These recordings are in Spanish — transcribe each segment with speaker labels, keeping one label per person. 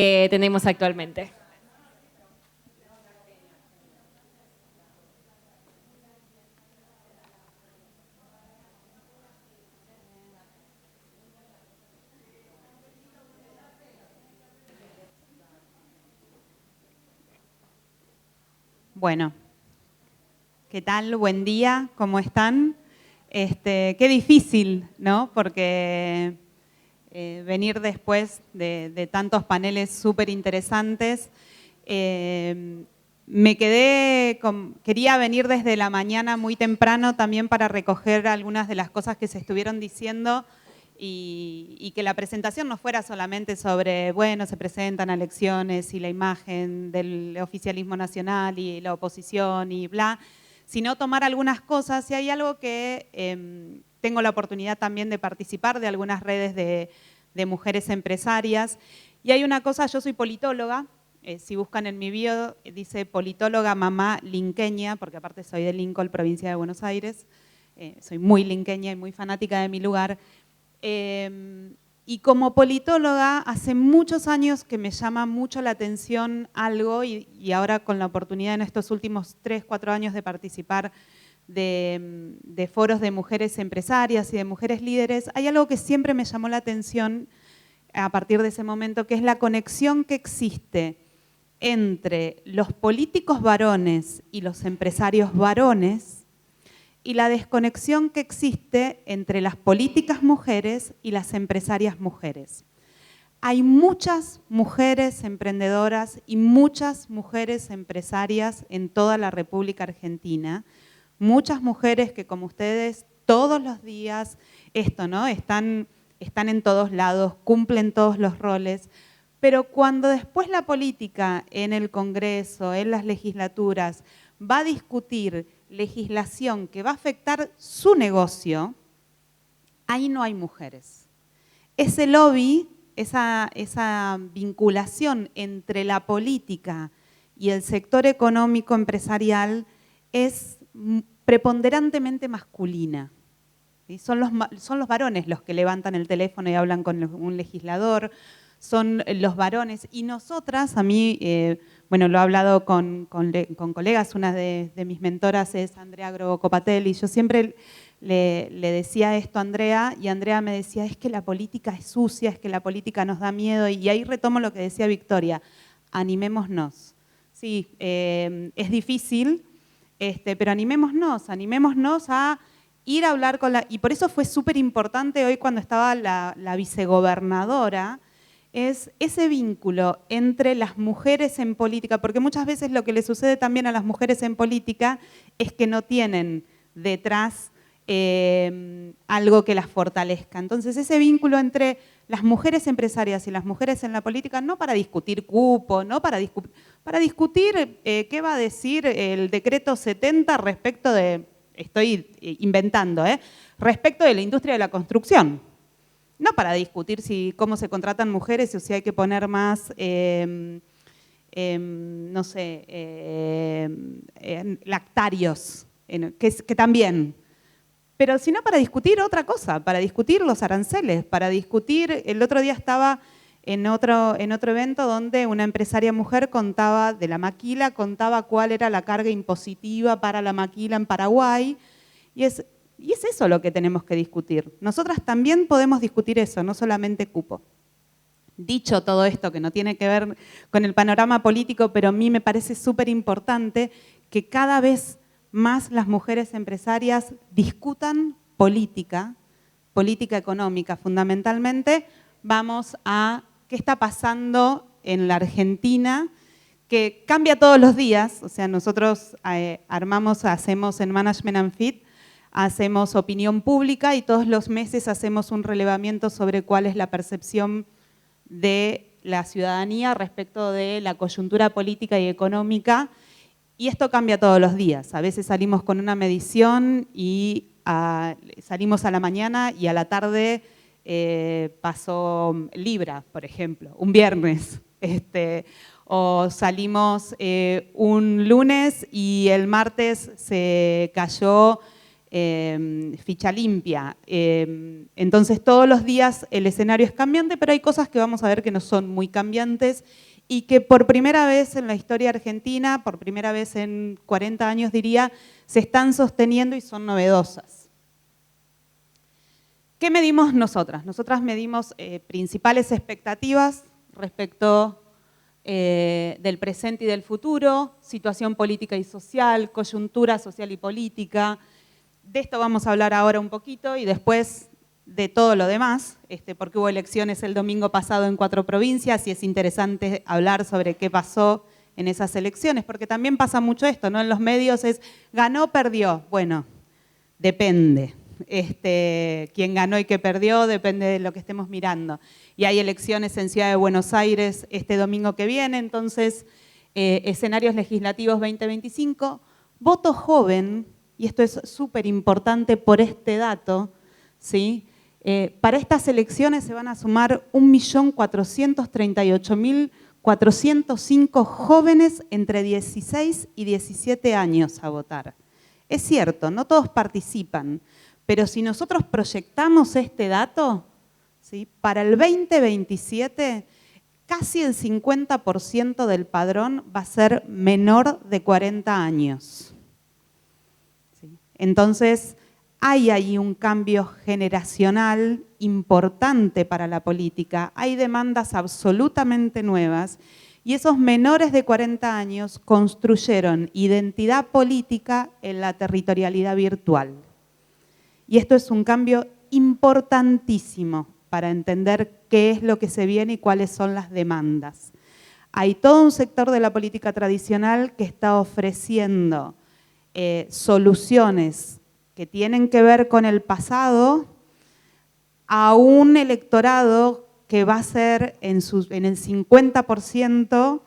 Speaker 1: que tenemos actualmente.
Speaker 2: Bueno, ¿qué tal? Buen día, ¿cómo están? Qué difícil, ¿no? Porque venir después de tantos paneles súper interesantes, quería venir desde la mañana muy temprano también para recoger algunas de las cosas que se estuvieron diciendo y que la presentación no fuera solamente sobre, bueno, se presentan elecciones y la imagen del oficialismo nacional y la oposición y bla, sino tomar algunas cosas. Y hay algo que tengo la oportunidad también de participar de algunas redes de mujeres empresarias. Y hay una cosa, yo soy politóloga, si buscan en mi bio, dice politóloga mamá linqueña, porque aparte soy de Lincoln, provincia de Buenos Aires. Soy muy linqueña y muy fanática de mi lugar. Y como politóloga, hace muchos años que me llama mucho la atención algo y ahora con la oportunidad en estos últimos 3, 4 años de participar de foros de mujeres empresarias y de mujeres líderes, hay algo que siempre me llamó la atención a partir de ese momento, que es la conexión que existe entre los políticos varones y los empresarios varones y la desconexión que existe entre las políticas mujeres y las empresarias mujeres. Hay muchas mujeres emprendedoras y muchas mujeres empresarias en toda la República Argentina, muchas mujeres que como ustedes todos los días ¿no? están en todos lados, cumplen todos los roles, pero cuando después la política en el Congreso, en las legislaturas, va a discutir legislación que va a afectar su negocio, ahí no hay mujeres. Ese lobby, esa vinculación entre la política y el sector económico empresarial es preponderantemente masculina. ¿Sí? Son los varones los que levantan el teléfono y hablan con un legislador, son los varones. Y nosotras, a mí, bueno, lo he hablado con colegas, una de mis mentoras es Andrea Grobocopatel, y yo siempre le decía esto a Andrea, y Andrea me decía, es que la política es sucia, es que la política nos da miedo, y ahí retomo lo que decía Victoria, animémonos. Sí, es difícil, pero animémonos a ir a hablar con y por eso fue súper importante hoy cuando estaba la vicegobernadora, es ese vínculo entre las mujeres en política, porque muchas veces lo que le sucede también a las mujeres en política es que no tienen detrás algo que las fortalezca. Entonces ese vínculo entre las mujeres empresarias y las mujeres en la política, no para discutir cupo, no para discutir qué va a decir el decreto 70 respecto de, estoy inventando, respecto de la industria de la construcción. No para discutir cómo se contratan mujeres o si hay que poner más, no sé, lactarios, que también. Pero sino para discutir otra cosa, para discutir los aranceles, para discutir, el otro día estaba en otro evento donde una empresaria mujer contaba de la maquila, contaba cuál era la carga impositiva para la maquila en Paraguay, y es eso lo que tenemos que discutir. Nosotras también podemos discutir eso, no solamente cupo. Dicho todo esto, que no tiene que ver con el panorama político, pero a mí me parece súper importante que cada vez más las mujeres empresarias discutan política económica. Fundamentalmente, vamos a qué está pasando en la Argentina, que cambia todos los días. O sea, nosotros hacemos en Management and Fit, hacemos opinión pública y todos los meses hacemos un relevamiento sobre cuál es la percepción de la ciudadanía respecto de la coyuntura política y económica, y esto cambia todos los días. A veces salimos con una medición y salimos a la mañana y a la tarde pasó Libra, por ejemplo, un viernes. O salimos un lunes y el martes se cayó ficha limpia. Entonces todos los días el escenario es cambiante, pero hay cosas que vamos a ver que no son muy cambiantes y que por primera vez en la historia argentina, por primera vez en 40 años diría, se están sosteniendo y son novedosas. ¿Qué medimos nosotras? Nosotras medimos principales expectativas respecto del presente y del futuro, situación política y social, coyuntura social y política. De esto vamos a hablar ahora un poquito y después de todo lo demás, porque hubo elecciones el domingo pasado en 4 provincias y es interesante hablar sobre qué pasó en esas elecciones, porque también pasa mucho esto, ¿no? En los medios es, ganó, perdió. Bueno, depende. Quién ganó y qué perdió, depende de lo que estemos mirando. Y hay elecciones en Ciudad de Buenos Aires este domingo que viene, entonces, escenarios legislativos 2025, voto joven, y esto es súper importante por este dato, ¿sí? Para estas elecciones se van a sumar 1.438.405 jóvenes entre 16 y 17 años a votar. Es cierto, no todos participan, pero si nosotros proyectamos este dato, ¿sí? Para el 2027, casi el 50% del padrón va a ser menor de 40 años. ¿Sí? Entonces, hay ahí un cambio generacional importante para la política, hay demandas absolutamente nuevas y esos menores de 40 años construyeron identidad política en la territorialidad virtual. Y esto es un cambio importantísimo para entender qué es lo que se viene y cuáles son las demandas. Hay todo un sector de la política tradicional que está ofreciendo soluciones que tienen que ver con el pasado a un electorado que va a ser en el 50%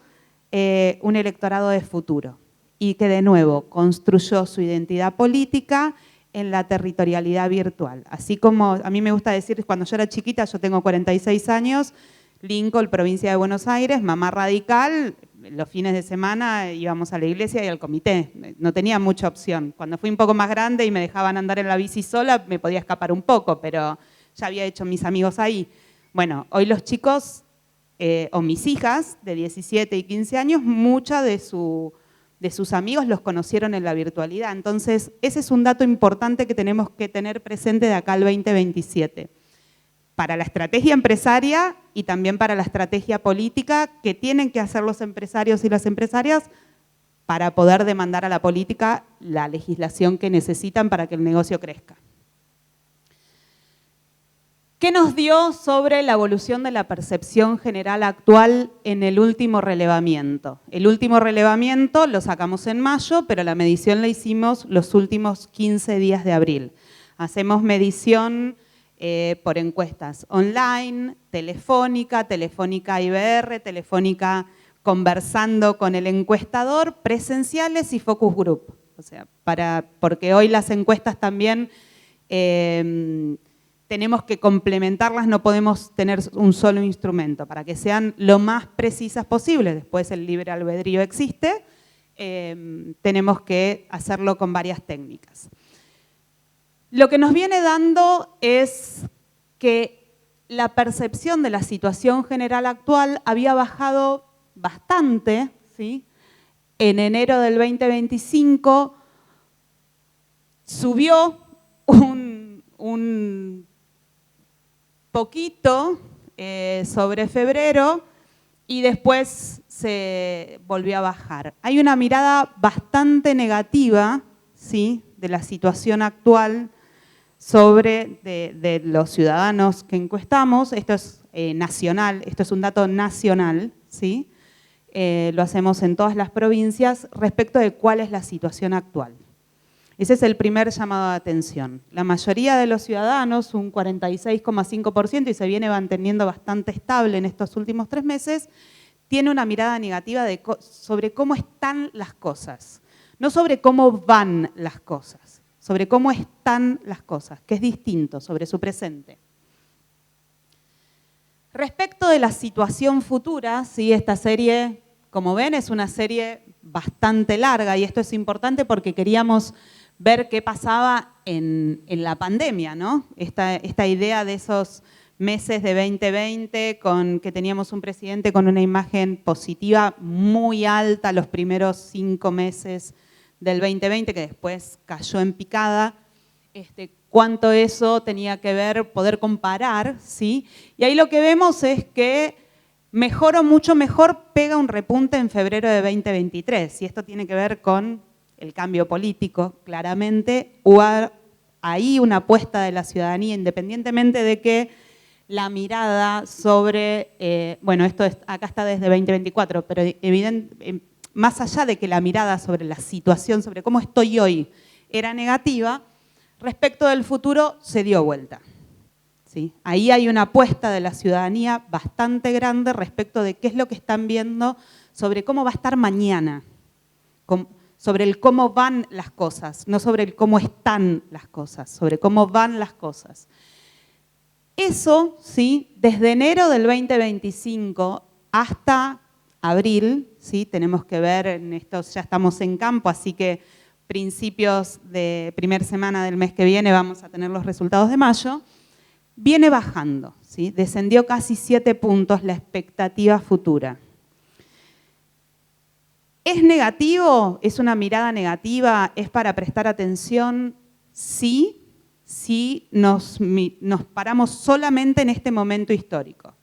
Speaker 2: un electorado de futuro y que de nuevo construyó su identidad política en la territorialidad virtual. Así como a mí me gusta decir, cuando yo era chiquita, yo tengo 46 años, Lincoln, provincia de Buenos Aires, mamá radical, los fines de semana íbamos a la iglesia y al comité, no tenía mucha opción. Cuando fui un poco más grande y me dejaban andar en la bici sola, me podía escapar un poco, pero ya había hecho mis amigos ahí. Bueno, hoy los chicos, o mis hijas de 17 y 15 años, mucha de sus amigos los conocieron en la virtualidad. Entonces, ese es un dato importante que tenemos que tener presente de acá al 2027. Para la estrategia empresaria y también para la estrategia política que tienen que hacer los empresarios y las empresarias para poder demandar a la política la legislación que necesitan para que el negocio crezca. ¿Qué nos dio sobre la evolución de la percepción general actual en el último relevamiento? El último relevamiento lo sacamos en mayo, pero la medición la hicimos los últimos 15 días de abril. Hacemos medición por encuestas online, telefónica IBR, telefónica conversando con el encuestador, presenciales y focus group. O sea, porque hoy las encuestas también tenemos que complementarlas, no podemos tener un solo instrumento para que sean lo más precisas posible. Después el libre albedrío existe, tenemos que hacerlo con varias técnicas. Lo que nos viene dando es que la percepción de la situación general actual había bajado bastante, ¿sí? En enero del 2025 subió un poquito sobre febrero y después se volvió a bajar. Hay una mirada bastante negativa, ¿sí? De la situación actual sobre de los ciudadanos que encuestamos. Esto es nacional, esto es un dato nacional, ¿sí? Lo hacemos en todas las provincias respecto de cuál es la situación actual. Ese es el primer llamado de atención. La mayoría de los ciudadanos, un 46,5%, y se viene manteniendo bastante estable en estos últimos 3 meses, tiene una mirada negativa sobre cómo están las cosas. No sobre cómo van las cosas, sobre cómo están las cosas, que es distinto, sobre su presente. Respecto de la situación futura, ¿sí? Esta serie, como ven, es una serie bastante larga y esto es importante porque queríamos ver qué pasaba en la pandemia, ¿no? Esta idea de esos meses de 2020 con que teníamos un presidente con una imagen positiva muy alta los primeros 5 meses del 2020, que después cayó en picada, cuánto eso tenía que ver, poder comparar, ¿sí? Y ahí lo que vemos es que mejor o mucho mejor pega un repunte en febrero de 2023, y esto tiene que ver con el cambio político, claramente, hubo ahí una apuesta de la ciudadanía, independientemente de que la mirada sobre, bueno, acá está desde 2024, pero más allá de que la mirada sobre la situación, sobre cómo estoy hoy, era negativa, respecto del futuro se dio vuelta. ¿Sí? Ahí hay una apuesta de la ciudadanía bastante grande respecto de qué es lo que están viendo sobre cómo va a estar mañana, sobre el cómo van las cosas, no sobre el cómo están las cosas, sobre cómo van las cosas. Eso, ¿sí? Desde enero del 2025 hasta abril, ¿sí? Tenemos que ver, en esto ya estamos en campo, así que principios de primera semana del mes que viene vamos a tener los resultados de mayo, viene bajando, ¿sí? Descendió casi 7 puntos la expectativa futura. ¿Es negativo? ¿Es una mirada negativa? ¿Es para prestar atención? Sí, si nos paramos solamente en este momento histórico.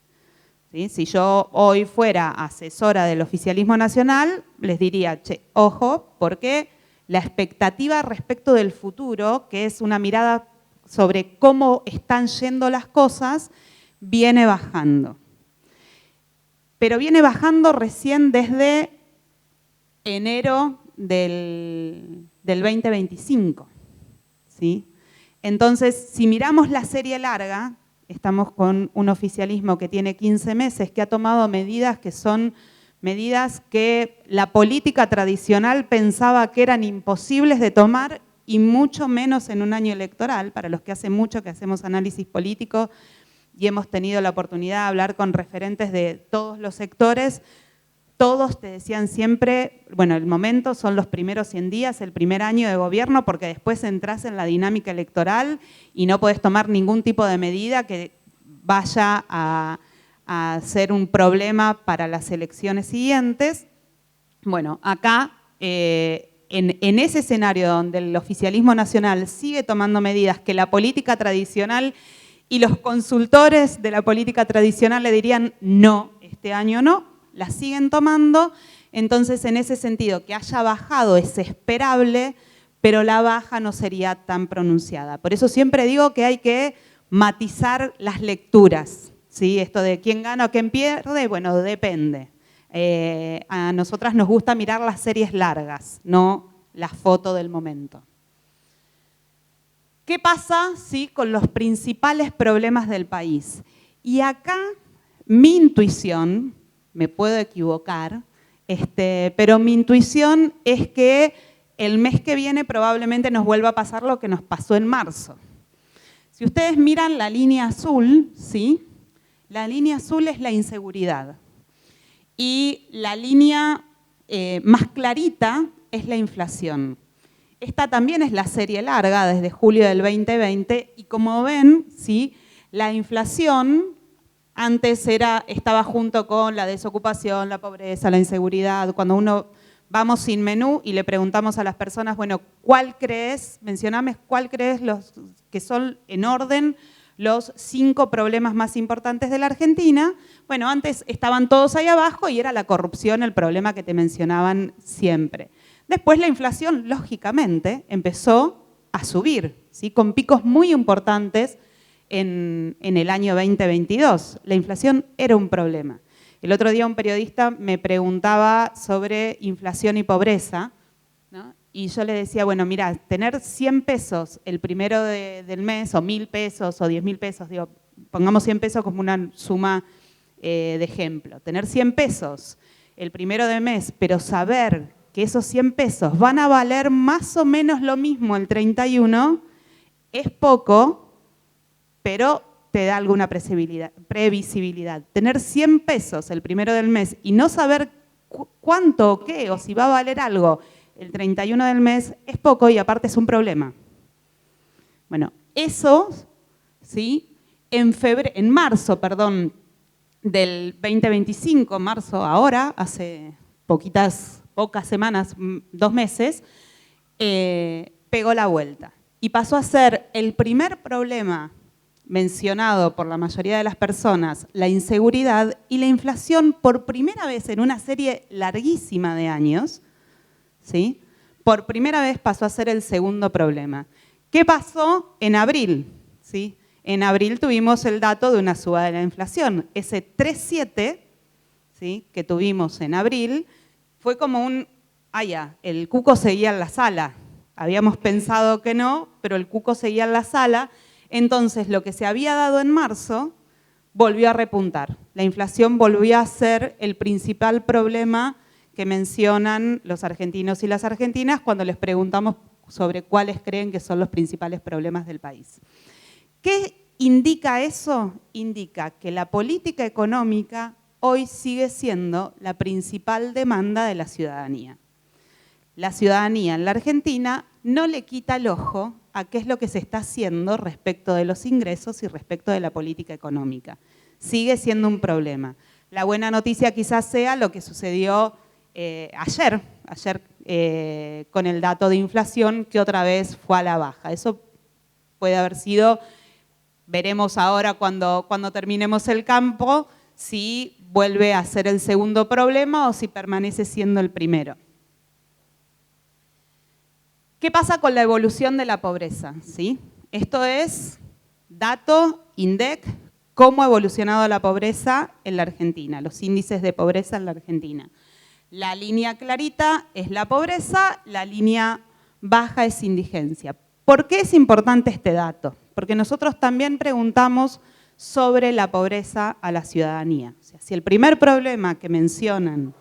Speaker 2: ¿Sí? Si yo hoy fuera asesora del oficialismo nacional, les diría, che, ojo, porque la expectativa respecto del futuro, que es una mirada sobre cómo están yendo las cosas, viene bajando. Pero viene bajando recién desde enero del 2025. ¿Sí? Entonces, si miramos la serie larga, estamos con un oficialismo que tiene 15 meses, que ha tomado medidas que son medidas que la política tradicional pensaba que eran imposibles de tomar y mucho menos en un año electoral. Para los que hace mucho que hacemos análisis político y hemos tenido la oportunidad de hablar con referentes de todos los sectores, todos te decían siempre, bueno, el momento son los primeros 100 días, el primer año de gobierno, porque después entras en la dinámica electoral y no podés tomar ningún tipo de medida que vaya a ser un problema para las elecciones siguientes. Bueno, acá, en ese escenario donde el oficialismo nacional sigue tomando medidas que la política tradicional y los consultores de la política tradicional le dirían no, este año no, la siguen tomando, entonces en ese sentido que haya bajado es esperable, pero la baja no sería tan pronunciada. Por eso siempre digo que hay que matizar las lecturas, ¿sí? Esto de quién gana o quién pierde, bueno, depende. A nosotras nos gusta mirar las series largas, no la foto del momento. ¿Qué pasa, sí, con los principales problemas del país? Y acá mi intuición, me puedo equivocar, pero mi intuición es que el mes que viene probablemente nos vuelva a pasar lo que nos pasó en marzo. Si ustedes miran la línea azul, ¿sí? La línea azul es la inseguridad. Y la línea más clarita es la inflación. Esta también es la serie larga desde julio del 2020 y como ven, ¿sí? La inflación antes estaba junto con la desocupación, la pobreza, la inseguridad. Cuando uno vamos sin menú y le preguntamos a las personas, bueno, ¿cuál crees? Mencioname cuál crees los que son en orden los 5 problemas más importantes de la Argentina. Bueno, antes estaban todos ahí abajo y era la corrupción el problema que te mencionaban siempre. Después la inflación, lógicamente, empezó a subir, ¿sí? Con picos muy importantes en el año 2022. La inflación era un problema. El otro día un periodista me preguntaba sobre inflación y pobreza, ¿no? Y yo le decía, bueno, mira, tener 100 pesos el primero del mes, o 1.000 pesos, o 10.000 pesos, digo, pongamos 100 pesos como una suma de ejemplo. Tener 100 pesos el primero de mes, pero saber que esos 100 pesos van a valer más o menos lo mismo el 31, es poco, pero te da alguna previsibilidad. Tener 100 pesos el primero del mes y no saber cuánto o qué, o si va a valer algo el 31 del mes es poco y aparte es un problema. Bueno, eso, ¿sí? En marzo del 2025, marzo ahora, hace pocas semanas, 2 meses, pegó la vuelta y pasó a ser el primer problema mencionado por la mayoría de las personas, la inseguridad y la inflación por primera vez en una serie larguísima de años, ¿sí? Por primera vez pasó a ser el segundo problema. ¿Qué pasó en abril? ¿Sí? En abril tuvimos el dato de una suba de la inflación. Ese 3,7, ¿sí?, que tuvimos en abril fue como el cuco seguía en la sala. Habíamos pensado que no, pero el cuco seguía en la sala. Entonces, lo que se había dado en marzo volvió a repuntar. La inflación volvió a ser el principal problema que mencionan los argentinos y las argentinas cuando les preguntamos sobre cuáles creen que son los principales problemas del país. ¿Qué indica eso? Indica que la política económica hoy sigue siendo la principal demanda de la ciudadanía. La ciudadanía en la Argentina no le quita el ojo a qué es lo que se está haciendo respecto de los ingresos y respecto de la política económica. Sigue siendo un problema. La buena noticia quizás sea lo que sucedió ayer con el dato de inflación que otra vez fue a la baja. Eso puede haber sido, veremos ahora cuando terminemos el campo, si vuelve a ser el segundo problema o si permanece siendo el primero. ¿Qué pasa con la evolución de la pobreza? ¿Sí? Esto es dato INDEC, cómo ha evolucionado la pobreza en la Argentina, los índices de pobreza en la Argentina. La línea clarita es la pobreza, la línea baja es indigencia. ¿Por qué es importante este dato? Porque nosotros también preguntamos sobre la pobreza a la ciudadanía. O sea, si el primer problema que mencionan,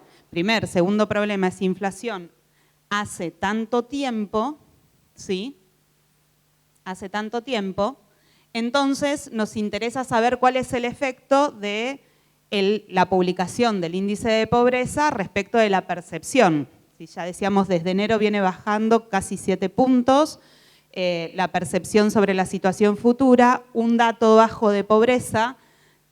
Speaker 2: segundo problema es inflación, hace tanto tiempo, ¿sí? Hace tanto tiempo, entonces nos interesa saber cuál es el efecto de la publicación del índice de pobreza respecto de la percepción. ¿Sí? Ya decíamos, desde enero viene bajando casi 7 puntos, la percepción sobre la situación futura, un dato bajo de pobreza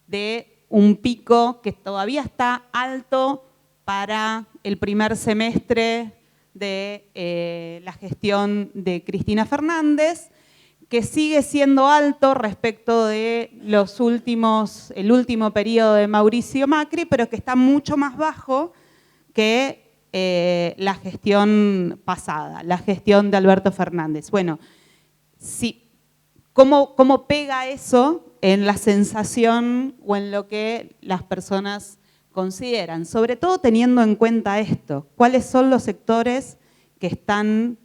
Speaker 2: de un pico que todavía está alto para el primer semestre de la gestión de Cristina Fernández, que sigue siendo alto respecto de el último periodo de Mauricio Macri, pero que está mucho más bajo que la gestión pasada, la gestión de Alberto Fernández. Bueno, ¿cómo pega eso en la sensación o en lo que las personas consideran? Sobre todo teniendo en cuenta esto, ¿cuáles son los sectores que están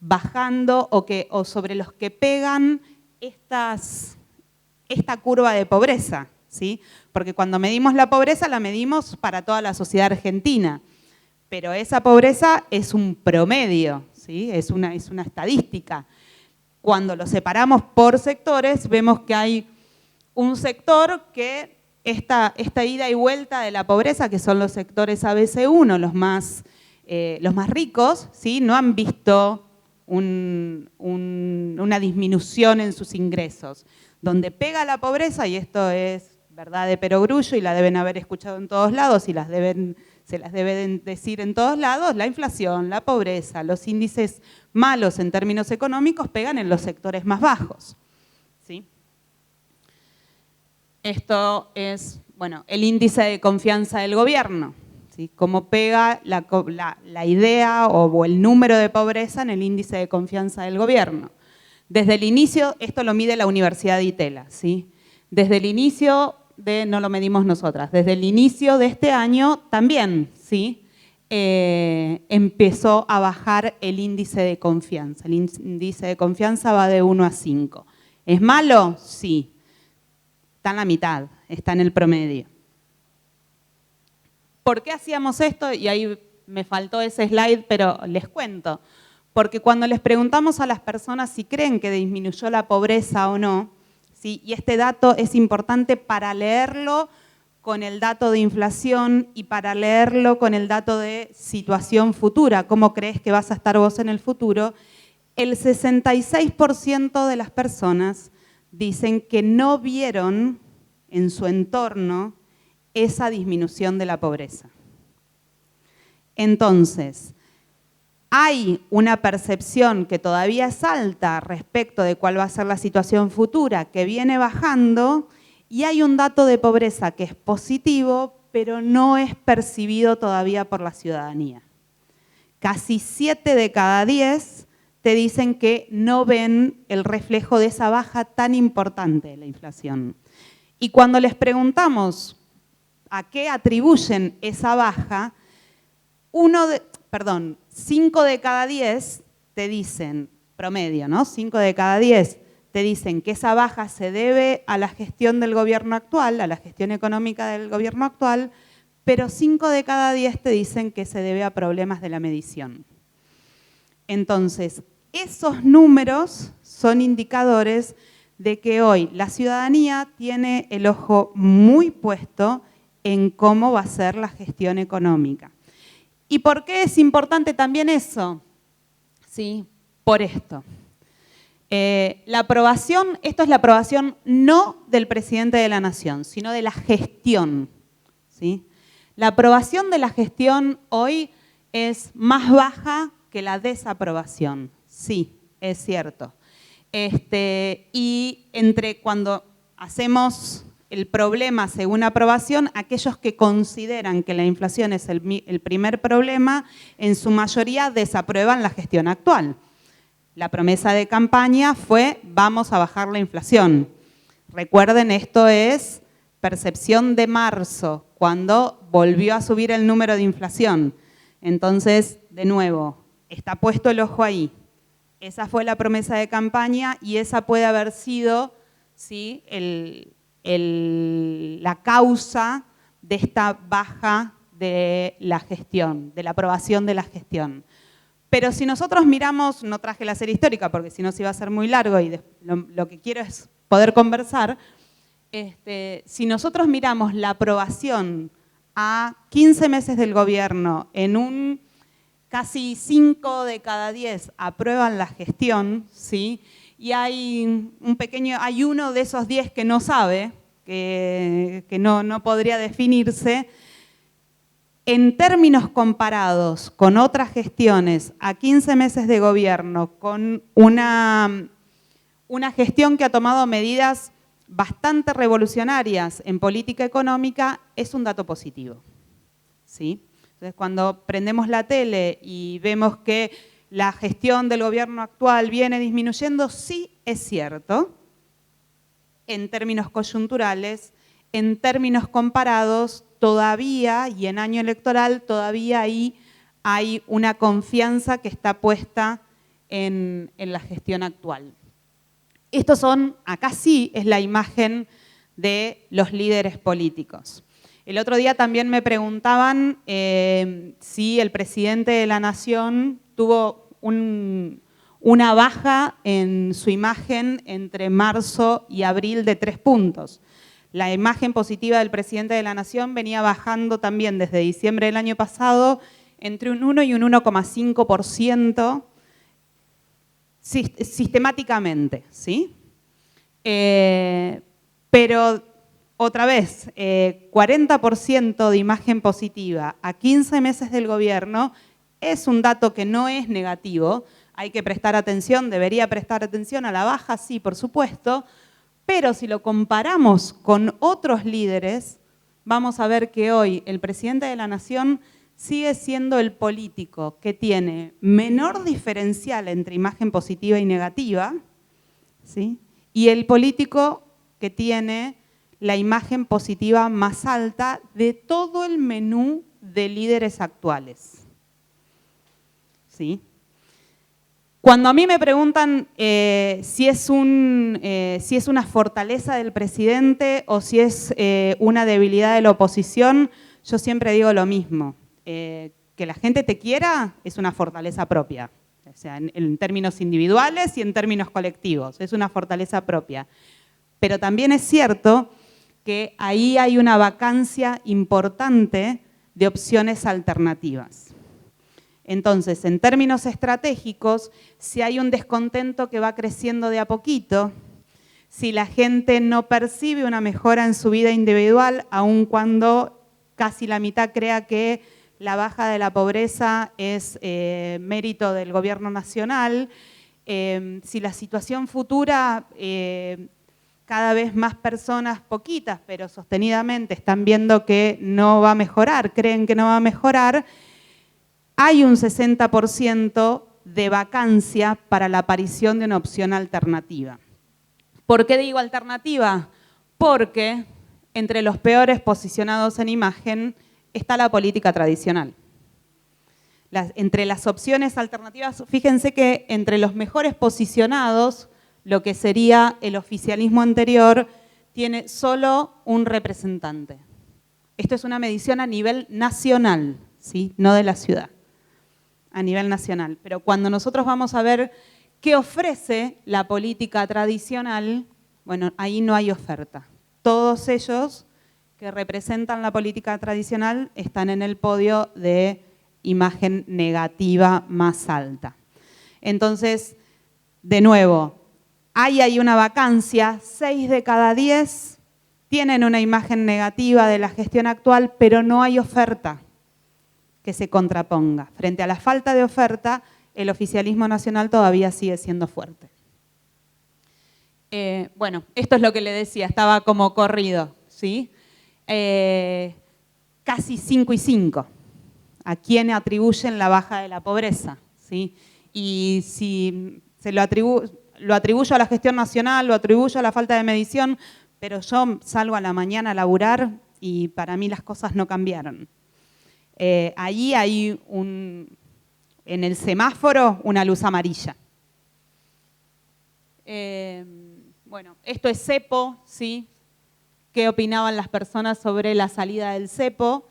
Speaker 2: bajando o sobre los que pegan esta curva de pobreza? ¿Sí? Porque cuando medimos la pobreza la medimos para toda la sociedad argentina, pero esa pobreza es un promedio, ¿sí? Es una estadística. Cuando lo separamos por sectores vemos que hay un sector que esta ida y vuelta de la pobreza, que son los sectores ABC1, los más ricos, ¿sí?, no han visto una disminución en sus ingresos. Donde pega la pobreza, y esto es verdad de perogrullo y la deben haber escuchado en todos lados y se las deben decir en todos lados, la inflación, la pobreza, los índices malos en términos económicos pegan en los sectores más bajos. ¿Sí? Esto es, bueno, el índice de confianza del gobierno. ¿Sí? Cómo pega la idea o el número de pobreza en el índice de confianza del gobierno. Desde el inicio, esto lo mide la Universidad de Itela, ¿sí? Desde el inicio no lo medimos nosotras, desde el inicio de este año también, ¿sí? Empezó a bajar el índice de confianza. El índice de confianza va de 1 a 5. ¿Es malo? Sí. Está en la mitad, está en el promedio. ¿Por qué hacíamos esto? Y ahí me faltó ese slide, pero les cuento. Porque cuando les preguntamos a las personas si creen que disminuyó la pobreza o no, ¿sí? Y este dato es importante para leerlo con el dato de inflación y para leerlo con el dato de situación futura, cómo crees que vas a estar vos en el futuro, el 66% de las personas dicen que no vieron en su entorno esa disminución de la pobreza. Entonces, hay una percepción que todavía es alta respecto de cuál va a ser la situación futura, que viene bajando, y hay un dato de pobreza que es positivo, pero no es percibido todavía por la ciudadanía. Casi 7 de cada 10 te dicen que no ven el reflejo de esa baja tan importante de la inflación. Y cuando les preguntamos a qué atribuyen esa baja, 5 de cada 10 te dicen, promedio, ¿no? 5 de cada 10 te dicen que esa baja se debe a la gestión del gobierno actual, a la gestión económica del gobierno actual, pero 5 de cada 10 te dicen que se debe a problemas de la medición. Entonces, esos números son indicadores de que hoy la ciudadanía tiene el ojo muy puesto en cómo va a ser la gestión económica. ¿Y por qué es importante también eso? ¿Sí? Por esto. La aprobación, esto es la aprobación no del presidente de la Nación, sino de la gestión. ¿Sí? La aprobación de la gestión hoy es más baja que la desaprobación. Sí, es cierto. Y entre cuando hacemos el problema según aprobación, aquellos que consideran que la inflación es el primer problema, en su mayoría desaprueban la gestión actual. La promesa de campaña fue: vamos a bajar la inflación. Recuerden, esto es percepción de marzo, cuando volvió a subir el número de inflación. Entonces, de nuevo, está puesto el ojo ahí. Esa fue la promesa de campaña y esa puede haber sido, ¿sí?, la causa de esta baja de la gestión, de la aprobación de la gestión. Pero si nosotros miramos, no traje la serie histórica porque si no se iba a ser muy largo y lo que quiero es poder conversar, si nosotros miramos la aprobación a 15 meses del gobierno, en un casi 5 de cada 10 aprueban la gestión, ¿sí? Y hay uno de esos 10 que no sabe, que no podría definirse. En términos comparados con otras gestiones a 15 meses de gobierno, con una gestión que ha tomado medidas bastante revolucionarias en política económica, es un dato positivo. ¿Sí? Entonces, cuando prendemos la tele y vemos que la gestión del gobierno actual viene disminuyendo, sí es cierto, en términos coyunturales, en términos comparados, todavía, y en año electoral, todavía ahí hay una confianza que está puesta en la gestión actual. Estos son, acá sí, es la imagen de los líderes políticos. El otro día también me preguntaban si el presidente de la Nación tuvo una baja en su imagen entre marzo y abril de 3 puntos. La imagen positiva del presidente de la Nación venía bajando también desde diciembre del año pasado entre un 1 y un 1,5% sistemáticamente, ¿sí? Pero otra vez, 40% de imagen positiva a 15 meses del gobierno es un dato que no es negativo. Hay que prestar atención, debería prestar atención a la baja, sí, por supuesto, pero si lo comparamos con otros líderes, vamos a ver que hoy el presidente de la Nación sigue siendo el político que tiene menor diferencial entre imagen positiva y negativa, ¿sí?, y el político que tiene la imagen positiva más alta de todo el menú de líderes actuales. ¿Sí? Cuando a mí me preguntan si es una fortaleza del presidente o si es una debilidad de la oposición, yo siempre digo lo mismo. Que la gente te quiera es una fortaleza propia. O sea, en términos individuales y en términos colectivos. Es una fortaleza propia. Pero también es cierto que ahí hay una vacancia importante de opciones alternativas. Entonces, en términos estratégicos, si hay un descontento que va creciendo de a poquito, si la gente no percibe una mejora en su vida individual, aun cuando casi la mitad crea que la baja de la pobreza es mérito del gobierno nacional, si la situación futura, cada vez más personas, poquitas, pero sostenidamente, están viendo que no va a mejorar, creen que no va a mejorar, hay un 60% de vacancia para la aparición de una opción alternativa. ¿Por qué digo alternativa? Porque entre los peores posicionados en imagen está la política tradicional. Entre las opciones alternativas, fíjense que entre los mejores posicionados, lo que sería el oficialismo anterior, tiene solo un representante. Esto es una medición a nivel nacional, ¿sí? No de la ciudad, a nivel nacional. Pero cuando nosotros vamos a ver qué ofrece la política tradicional, bueno, ahí no hay oferta. Todos ellos que representan la política tradicional están en el podio de imagen negativa más alta. Entonces, de nuevo, hay una vacancia, 6 de cada 10 tienen una imagen negativa de la gestión actual, pero no hay oferta que se contraponga. Frente a la falta de oferta, el oficialismo nacional todavía sigue siendo fuerte. Bueno, esto es lo que le decía, estaba como corrido, ¿sí? Casi 5 y 5. ¿A quién atribuyen la baja de la pobreza? ¿Sí? Y si se lo atribuyo a la gestión nacional, lo atribuyo a la falta de medición, pero yo salgo a la mañana a laburar y para mí las cosas no cambiaron. Allí hay en el semáforo una luz amarilla. Bueno, esto es cepo, ¿sí? ¿Qué opinaban las personas sobre la salida del cepo?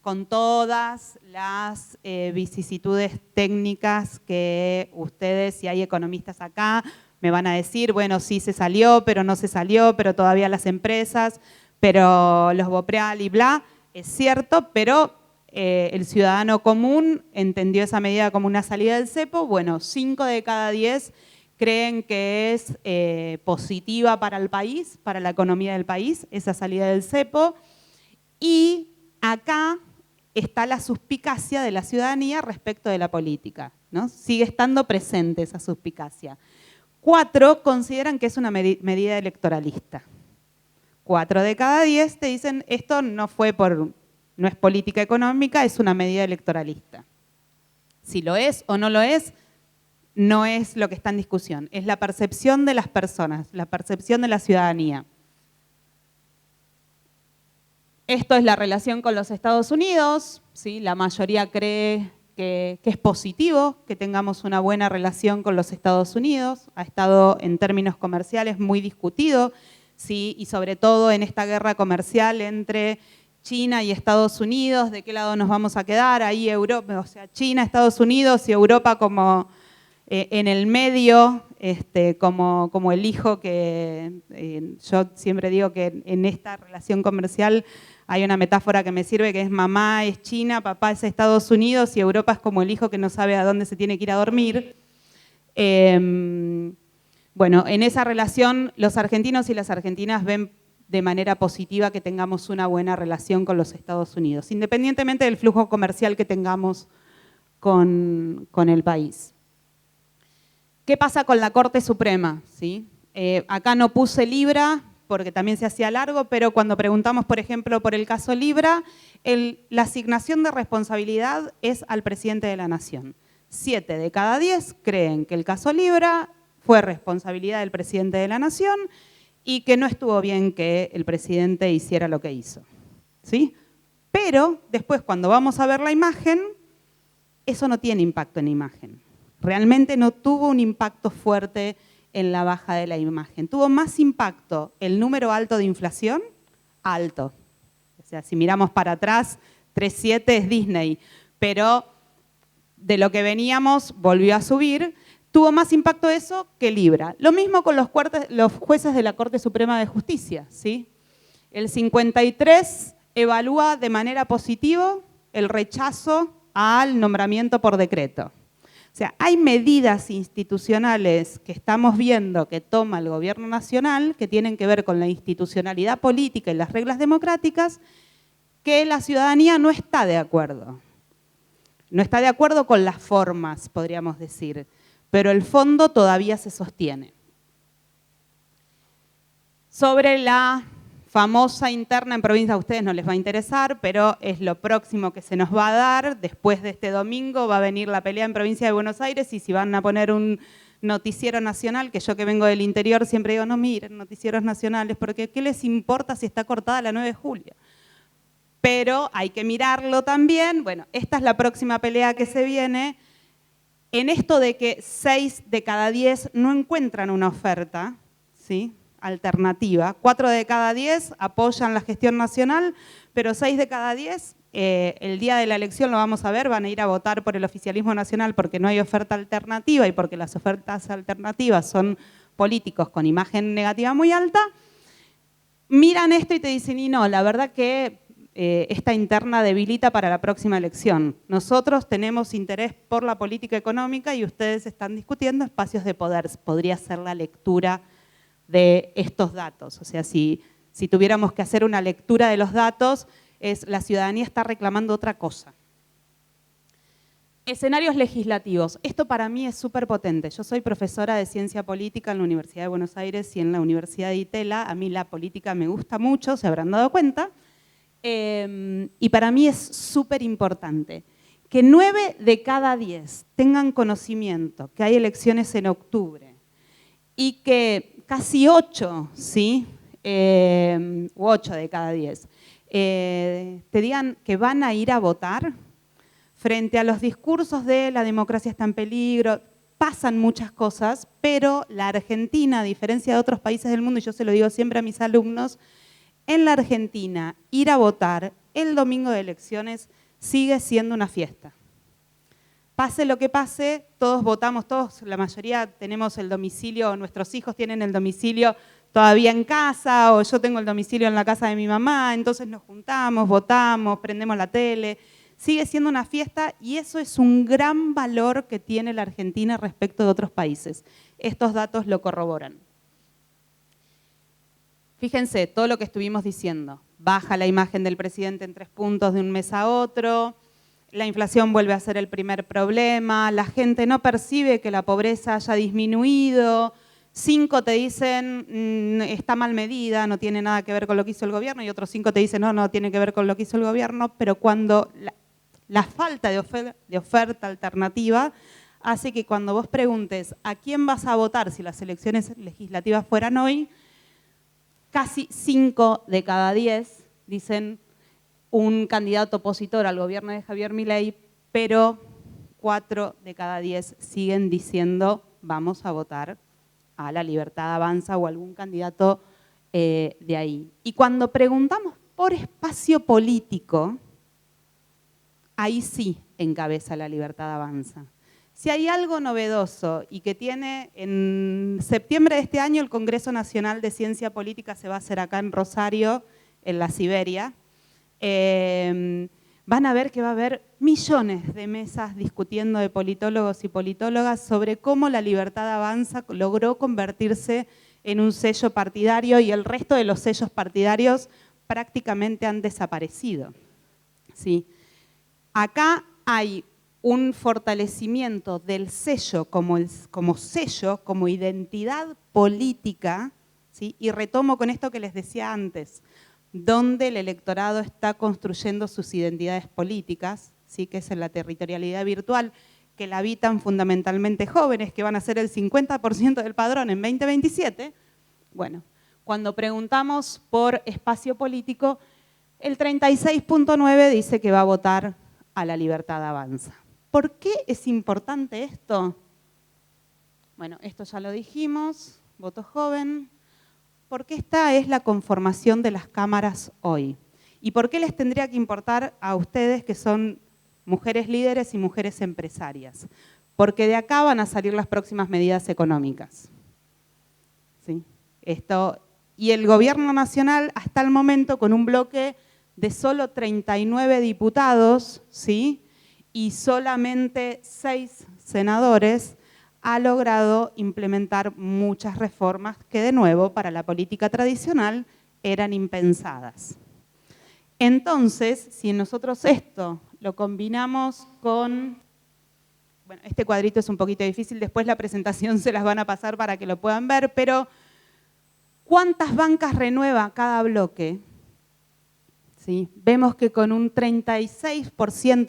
Speaker 2: Con todas las vicisitudes técnicas que ustedes, si hay economistas acá, me van a decir, bueno, sí se salió, pero no se salió, pero todavía las empresas, pero los Bopreal y bla, es cierto, pero el ciudadano común entendió esa medida como una salida del cepo. Bueno, 5 de cada 10 creen que es positiva para el país, para la economía del país, esa salida del cepo. Y acá está la suspicacia de la ciudadanía respecto de la política, ¿no? Sigue estando presente esa suspicacia. 4 consideran que es una medida electoralista. 4 de cada 10 te dicen, esto no es política económica, es una medida electoralista. Si lo es o no lo es, no es lo que está en discusión, es la percepción de las personas, la percepción de la ciudadanía. Esto es la relación con los Estados Unidos, ¿sí? La mayoría cree que es positivo que tengamos una buena relación con los Estados Unidos, ha estado en términos comerciales muy discutido, ¿sí? Y sobre todo en esta guerra comercial entre China y Estados Unidos, ¿de qué lado nos vamos a quedar? Ahí Europa, o sea, China, Estados Unidos y Europa como en el medio, como el hijo que yo siempre digo que en esta relación comercial hay una metáfora que me sirve que es mamá es China, papá es Estados Unidos y Europa es como el hijo que no sabe a dónde se tiene que ir a dormir. Bueno, en esa relación los argentinos y las argentinas ven de manera positiva que tengamos una buena relación con los Estados Unidos, independientemente del flujo comercial que tengamos con el país. ¿Qué pasa con la Corte Suprema? ¿Sí? Acá no puse Libra porque también se hacía largo, pero cuando preguntamos, por ejemplo, por el caso Libra, la asignación de responsabilidad es al presidente de la Nación. 7 de cada 10 creen que el caso Libra fue responsabilidad del presidente de la Nación y que no estuvo bien que el presidente hiciera lo que hizo. ¿Sí? Pero después, cuando vamos a ver la imagen, eso no tiene impacto en imagen. Realmente no tuvo un impacto fuerte en la baja de la imagen. Tuvo más impacto el número alto de inflación, alto. O sea, si miramos para atrás, 3,7 es Disney, pero de lo que veníamos volvió a subir, tuvo más impacto eso que Libra. Lo mismo con los jueces de la Corte Suprema de Justicia, ¿sí? El 53 evalúa de manera positiva el rechazo al nombramiento por decreto. O sea, hay medidas institucionales que estamos viendo que toma el gobierno nacional que tienen que ver con la institucionalidad política y las reglas democráticas que la ciudadanía no está de acuerdo. No está de acuerdo con las formas, podríamos decir, pero el fondo todavía se sostiene. Sobre la famosa interna en provincia, a ustedes no les va a interesar, pero es lo próximo que se nos va a dar. Después de este domingo va a venir la pelea en provincia de Buenos Aires y si van a poner un noticiero nacional, que yo que vengo del interior siempre digo, no miren noticieros nacionales, porque ¿qué les importa si está cortada la 9 de julio? Pero hay que mirarlo también. Bueno, esta es la próxima pelea que se viene. En esto de que 6 de cada 10 no encuentran una oferta, ¿sí?, alternativa. 4 de cada 10 apoyan la gestión nacional, pero 6 de cada 10, el día de la elección lo vamos a ver, van a ir a votar por el oficialismo nacional porque no hay oferta alternativa y porque las ofertas alternativas son políticos con imagen negativa muy alta. Miran esto y te dicen, y no, la verdad que esta interna debilita para la próxima elección. Nosotros tenemos interés por la política económica y ustedes están discutiendo espacios de poder. Podría ser la lectura de estos datos. O sea, si tuviéramos que hacer una lectura de los datos, la ciudadanía está reclamando otra cosa. Escenarios legislativos. Esto para mí es súper potente. Yo soy profesora de Ciencia Política en la Universidad de Buenos Aires y en la Universidad de Itela. A mí la política me gusta mucho, se habrán dado cuenta. Y para mí es súper importante que 9 de cada 10 tengan conocimiento que hay elecciones en octubre y que casi 8, ¿sí? 8 de cada 10, te digan que van a ir a votar frente a los discursos de la democracia está en peligro. Pasan muchas cosas, pero la Argentina, a diferencia de otros países del mundo, y yo se lo digo siempre a mis alumnos, en la Argentina ir a votar el domingo de elecciones sigue siendo una fiesta. Pase lo que pase, todos votamos, todos, la mayoría tenemos el domicilio, nuestros hijos tienen el domicilio todavía en casa, o yo tengo el domicilio en la casa de mi mamá, entonces nos juntamos, votamos, prendemos la tele. Sigue siendo una fiesta y eso es un gran valor que tiene la Argentina respecto de otros países. Estos datos lo corroboran. Fíjense, todo lo que estuvimos diciendo. Baja la imagen del presidente en 3 puntos de un mes a otro. La inflación vuelve a ser el primer problema, la gente no percibe que la pobreza haya disminuido, 5 te dicen está mal medida, no tiene nada que ver con lo que hizo el gobierno y otros 5 te dicen no tiene que ver con lo que hizo el gobierno, pero cuando la falta de oferta alternativa hace que cuando vos preguntes a quién vas a votar si las elecciones legislativas fueran hoy, casi 5 de cada 10 dicen un candidato opositor al gobierno de Javier Milei, pero 4 de cada 10 siguen diciendo vamos a votar a La Libertad Avanza o algún candidato de ahí. Y cuando preguntamos por espacio político, ahí sí encabeza La Libertad Avanza. Si hay algo novedoso y que tiene, en septiembre de este año el Congreso Nacional de Ciencia Política se va a hacer acá en Rosario, en la Siberia, van a ver que va a haber millones de mesas discutiendo de politólogos y politólogas sobre cómo La Libertad Avanza logró convertirse en un sello partidario y el resto de los sellos partidarios prácticamente han desaparecido. ¿Sí? Acá hay un fortalecimiento del sello como sello, como identidad política, ¿sí? Y retomo con esto que les decía antes, donde el electorado está construyendo sus identidades políticas, ¿sí? Que es en la territorialidad virtual, que la habitan fundamentalmente jóvenes, que van a ser el 50% del padrón en 2027. Bueno, cuando preguntamos por espacio político, el 36.9 dice que va a votar a La Libertad Avanza. ¿Por qué es importante esto? Bueno, esto ya lo dijimos, voto joven. Porque esta es la conformación de las cámaras hoy. ¿Y por qué les tendría que importar a ustedes que son mujeres líderes y mujeres empresarias? porque de acá van a salir las próximas medidas económicas. ¿Sí? Y el gobierno nacional hasta el momento con un bloque de solo 39 diputados, ¿sí? Y solamente 6 senadores, ha logrado implementar muchas reformas que de nuevo para la política tradicional eran impensadas. Entonces, si nosotros esto lo combinamos con, bueno, este cuadrito es un poquito difícil, después la presentación se las van a pasar para que lo puedan ver, pero ¿cuántas bancas renueva cada bloque? ¿Sí? Vemos que con un 36%,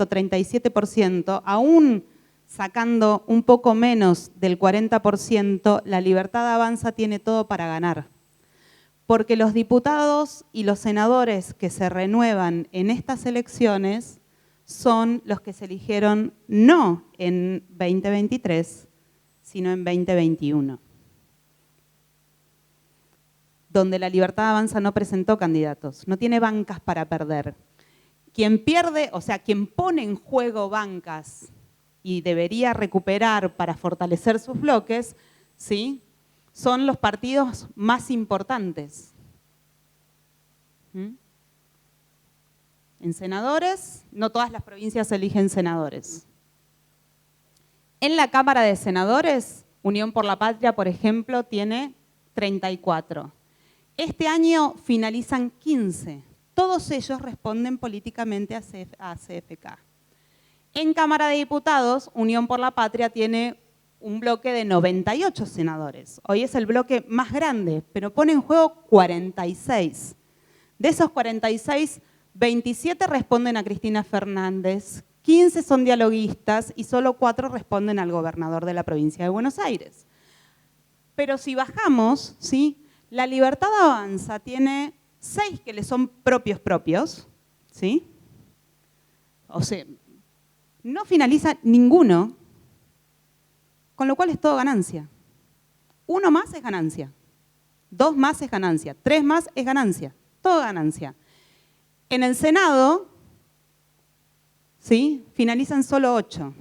Speaker 2: 37%, aún sacando un poco menos del 40%, la Libertad Avanza tiene todo para ganar. Porque los diputados y los senadores que se renuevan en estas elecciones son los que se eligieron no en 2023, sino en 2021. Donde la Libertad Avanza no presentó candidatos, no tiene bancas para perder. Quien pierde, o sea, quien pone en juego bancas y debería recuperar para fortalecer sus bloques, ¿sí?, son los partidos más importantes. En senadores, no todas las provincias eligen senadores. En la Cámara de Senadores, Unión por la Patria, por ejemplo, tiene 34. Este año finalizan 15. Todos ellos responden políticamente a CFK. En Cámara de Diputados, Unión por la Patria tiene un bloque de 98 senadores. Hoy es el bloque más grande, pero pone en juego 46. De esos 46, 27 responden a Cristina Fernández, 15 son dialoguistas y solo 4 responden al gobernador de la provincia de Buenos Aires. Pero si bajamos, ¿sí?, la Libertad Avanza tiene 6 que le son propios, ¿sí? O sea, no finaliza ninguno, con lo cual es todo ganancia. 1 más es ganancia, 2 más es ganancia, 3 más es ganancia, todo ganancia. En el Senado, ¿sí?, finalizan solo 8.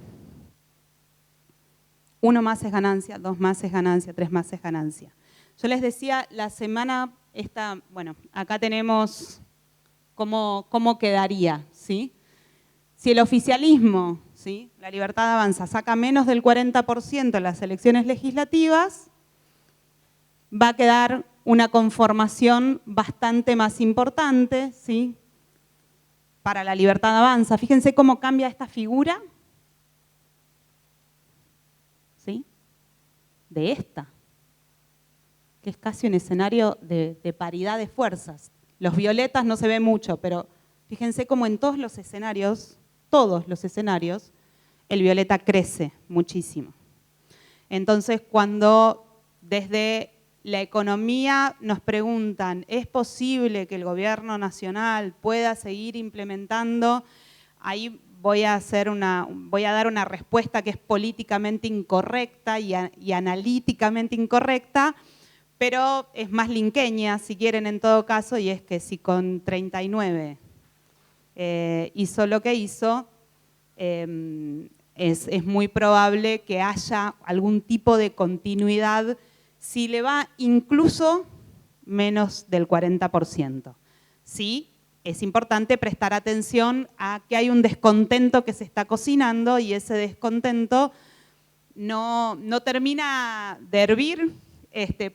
Speaker 2: 1 más es ganancia, 2 más es ganancia, 3 más es ganancia. Yo les decía, la semana esta, bueno, acá tenemos cómo quedaría, ¿sí? Si el oficialismo, ¿sí?, la Libertad Avanza, saca menos del 40% en las elecciones legislativas, va a quedar una conformación bastante más importante, ¿sí?, para la Libertad Avanza. Fíjense cómo cambia esta figura, ¿sí?, de esta, que es casi un escenario de paridad de fuerzas. Los violetas no se ve mucho, pero fíjense cómo en todos los escenarios, el violeta crece muchísimo. Entonces, cuando desde la economía nos preguntan, ¿es posible que el gobierno nacional pueda seguir implementando? Ahí voy a dar una respuesta que es políticamente incorrecta y analíticamente incorrecta, pero es más linkeña, si quieren, en todo caso, y es que si con 39 hizo lo que hizo, es muy probable que haya algún tipo de continuidad si le va incluso menos del 40%. Sí, es importante prestar atención a que hay un descontento que se está cocinando y ese descontento no termina de hervir,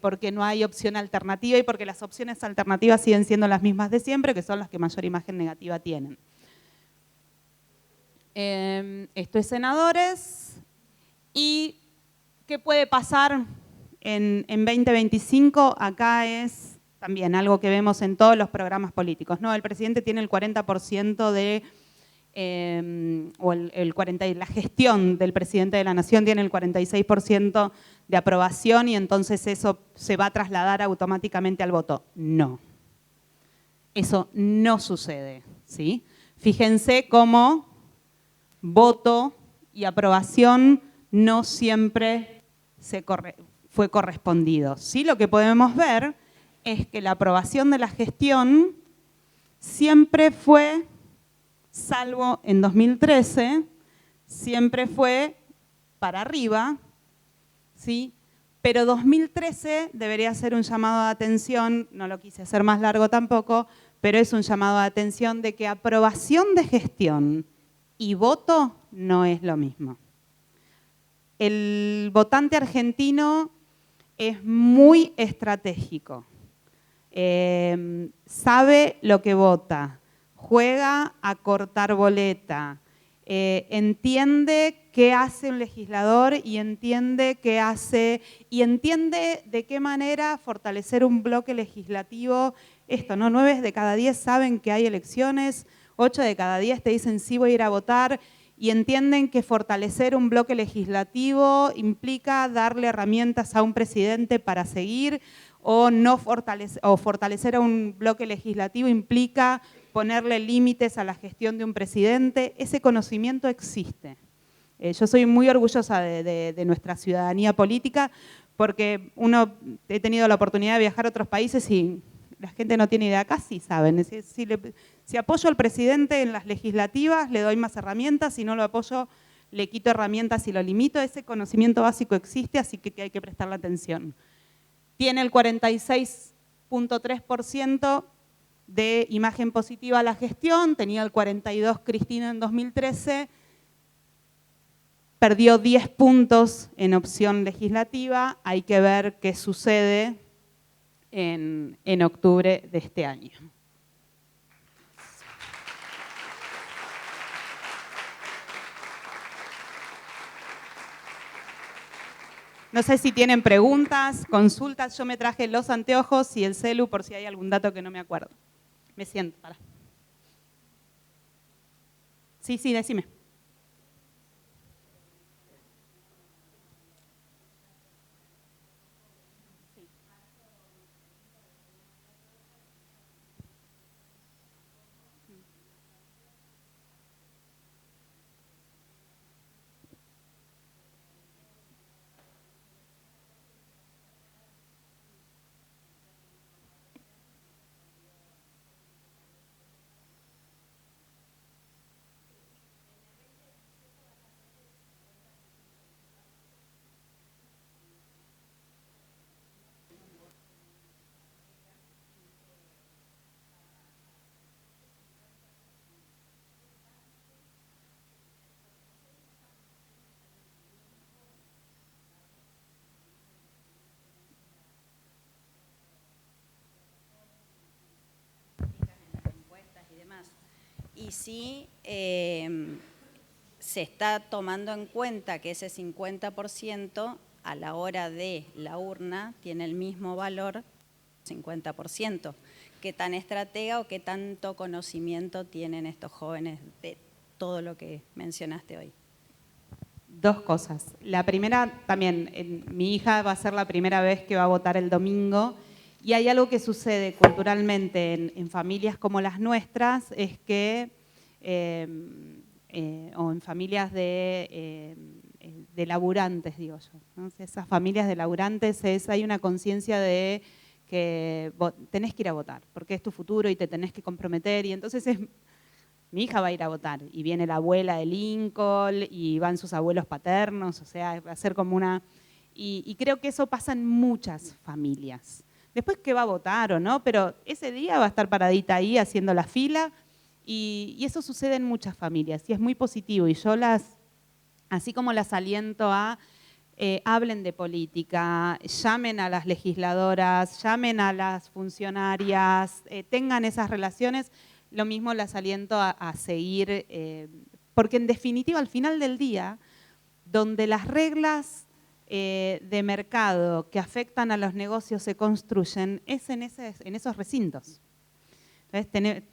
Speaker 2: porque no hay opción alternativa y porque las opciones alternativas siguen siendo las mismas de siempre, que son las que mayor imagen negativa tienen. Esto es senadores. ¿Y qué puede pasar en 2025? Acá es también algo que vemos en todos los programas políticos, ¿no? El presidente tiene el 40% de... la gestión del presidente de la Nación tiene el 46% de aprobación y entonces eso se va a trasladar automáticamente al voto. No, eso no sucede, ¿sí? Fíjense cómo voto y aprobación no siempre fue correspondido. Sí, lo que podemos ver es que la aprobación de la gestión siempre fue, salvo en 2013, siempre fue para arriba, ¿sí? Pero 2013 debería ser un llamado de atención, no lo quise hacer más largo tampoco, pero es un llamado de atención de que aprobación de gestión y voto no es lo mismo. El votante argentino es muy estratégico, sabe lo que vota, juega a cortar boleta, entiende qué hace un legislador y entiende de qué manera fortalecer un bloque legislativo. Esto, ¿no? 9 de cada 10 saben que hay elecciones, 8 de cada 10 te dicen sí voy a ir a votar y entienden que fortalecer un bloque legislativo implica darle herramientas a un presidente para seguir o fortalecer a un bloque legislativo implica ponerle límites a la gestión de un presidente. Ese conocimiento existe. Yo soy muy orgullosa de nuestra ciudadanía política porque he tenido la oportunidad de viajar a otros países y la gente no tiene idea, acá sí saben. Si apoyo al presidente en las legislativas, le doy más herramientas, si no lo apoyo, le quito herramientas y lo limito. Ese conocimiento básico existe, así que hay que prestarle atención. Tiene el 46.3% de imagen positiva a la gestión, tenía el 42% Cristina en 2013, perdió 10 puntos en opción legislativa, hay que ver qué sucede en octubre de este año. No sé si tienen preguntas, consultas. Yo me traje los anteojos y el celu por si hay algún dato que no me acuerdo. Me siento, para. Sí, decime.
Speaker 1: Y sí se está tomando en cuenta que ese 50% a la hora de la urna tiene el mismo valor, 50%. ¿Qué tan estratega o qué tanto conocimiento tienen estos jóvenes de todo lo que mencionaste hoy?
Speaker 2: Dos cosas. La primera, también, mi hija va a ser la primera vez que va a votar el domingo y hay algo que sucede culturalmente en familias como las nuestras, es que, o en familias de laburantes, digo yo, ¿no? Esas familias de laburantes hay una conciencia de que tenés que ir a votar, porque es tu futuro y te tenés que comprometer y entonces mi hija va a ir a votar y viene la abuela de Lincoln y van sus abuelos paternos, o sea, va a ser como una... Y creo que eso pasa en muchas familias. Después que va a votar o no, pero ese día va a estar paradita ahí haciendo la fila y eso sucede en muchas familias y es muy positivo y yo así como las aliento a hablen de política, llamen a las legisladoras, llamen a las funcionarias, tengan esas relaciones, lo mismo las aliento a seguir, porque en definitiva al final del día, donde las reglas de mercado que afectan a los negocios se construyen, es en esos recintos. Entonces,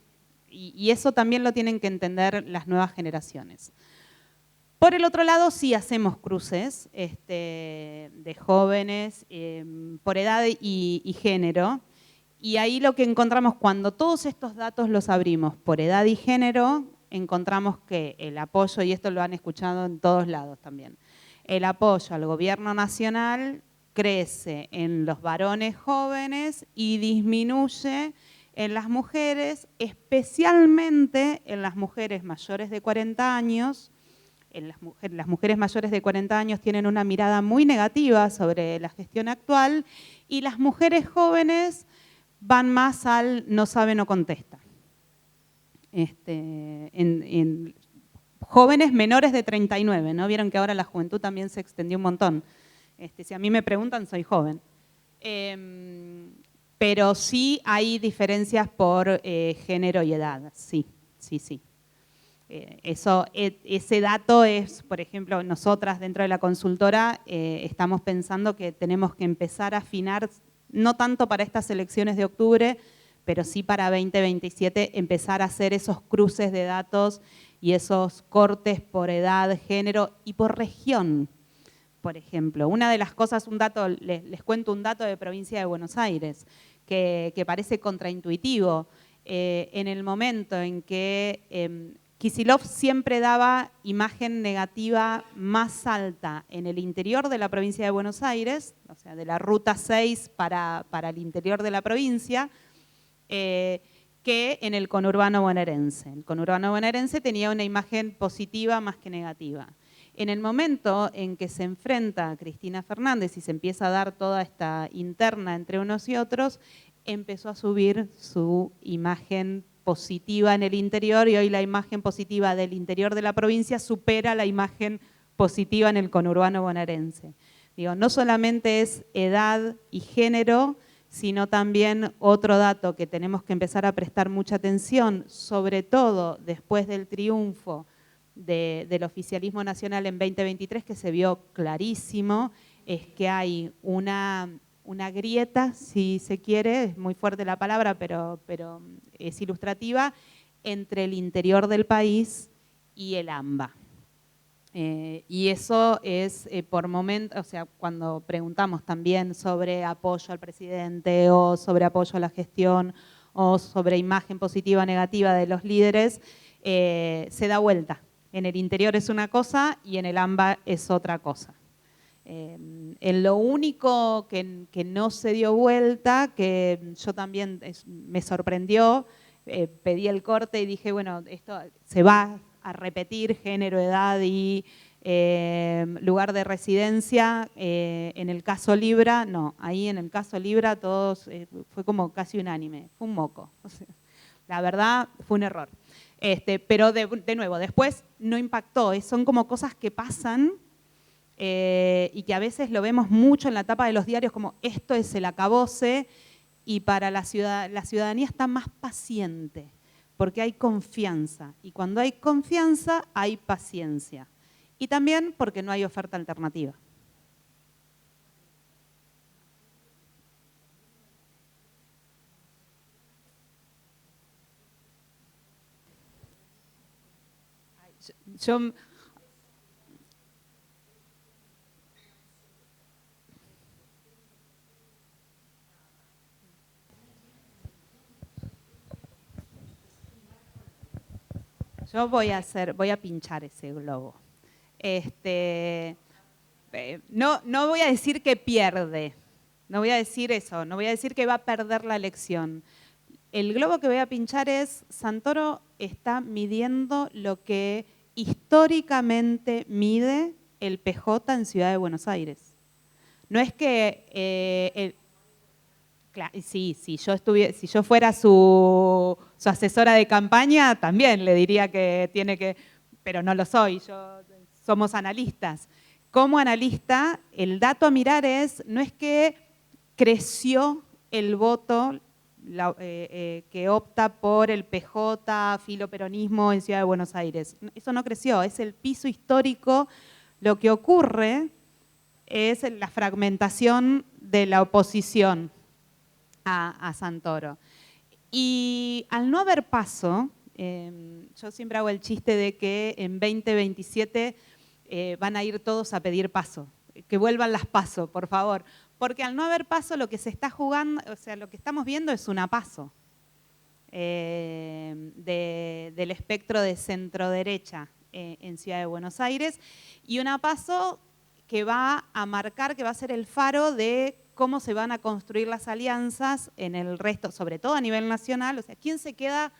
Speaker 2: y eso también lo tienen que entender las nuevas generaciones. Por el otro lado, sí hacemos cruces de jóvenes por edad y género, y ahí lo que encontramos cuando todos estos datos los abrimos por edad y género, encontramos que el apoyo, y esto lo han escuchado en todos lados también, el apoyo al gobierno nacional crece en los varones jóvenes y disminuye en las mujeres, especialmente en las mujeres mayores de 40 años, las mujeres mayores de 40 años tienen una mirada muy negativa sobre la gestión actual y las mujeres jóvenes van más al no sabe, no contesta. En jóvenes menores de 39, ¿no? Vieron que ahora la juventud también se extendió un montón. Si a mí me preguntan, soy joven. Pero sí hay diferencias por género y edad, sí. Ese dato es, por ejemplo, nosotras dentro de la consultora estamos pensando que tenemos que empezar a afinar, no tanto para estas elecciones de octubre, pero sí para 2027 empezar a hacer esos cruces de datos y esos cortes por edad, género y por región. Por ejemplo, una de las cosas, les cuento un dato de provincia de Buenos Aires, que parece contraintuitivo. En el momento en que Kicillof siempre daba imagen negativa más alta en el interior de la provincia de Buenos Aires, o sea, de la ruta 6 para el interior de la provincia, que en el conurbano bonaerense. El conurbano bonaerense tenía una imagen positiva más que negativa. En el momento en que se enfrenta a Cristina Fernández y se empieza a dar toda esta interna entre unos y otros, empezó a subir su imagen positiva en el interior y hoy la imagen positiva del interior de la provincia supera la imagen positiva en el conurbano bonaerense. Digo, no solamente es edad y género, sino también otro dato que tenemos que empezar a prestar mucha atención, sobre todo después del triunfo del oficialismo nacional en 2023, que se vio clarísimo, es que hay una grieta, si se quiere, es muy fuerte la palabra, pero es ilustrativa, entre el interior del país y el AMBA. Y eso es por momentos, o sea, cuando preguntamos también sobre apoyo al presidente o sobre apoyo a la gestión o sobre imagen positiva o negativa de los líderes, se da vuelta. En el interior es una cosa y en el AMBA es otra cosa. En lo único que no se dio vuelta, que yo también me sorprendió, pedí el corte y dije, bueno, esto se va a repetir, género, edad y lugar de residencia. En el caso Libra, no, ahí en el caso Libra todos, fue como casi unánime, fue un moco. O sea, la verdad fue un error. Pero de nuevo, después no impactó, son como cosas que pasan y que a veces lo vemos mucho en la tapa de los diarios como esto es el acabose y para la ciudadanía está más paciente porque hay confianza y cuando hay confianza hay paciencia y también porque no hay oferta alternativa. Yo voy a pinchar ese globo. No voy a decir que pierde, no voy a decir eso, no voy a decir que va a perder la elección. El globo que voy a pinchar es, Santoro está midiendo lo que históricamente mide el PJ en Ciudad de Buenos Aires. No es que... sí, si yo fuera su asesora de campaña, también le diría que tiene que, pero no lo soy, somos analistas. Como analista, el dato a mirar no es que creció el voto que opta por el PJ, filoperonismo en Ciudad de Buenos Aires. Eso no creció, es el piso histórico. Lo que ocurre es la fragmentación de la oposición a Santoro. Y al no haber paso, yo siempre hago el chiste de que en 2027 van a ir todos a pedir paso, que vuelvan las paso, por favor. Porque al no haber paso lo que se está jugando, o sea, lo que estamos viendo es una paso del espectro de centro-derecha en Ciudad de Buenos Aires y una paso que va a marcar, que va a ser el faro de cómo se van a construir las alianzas en el resto, sobre todo a nivel nacional. O sea, ¿quién se queda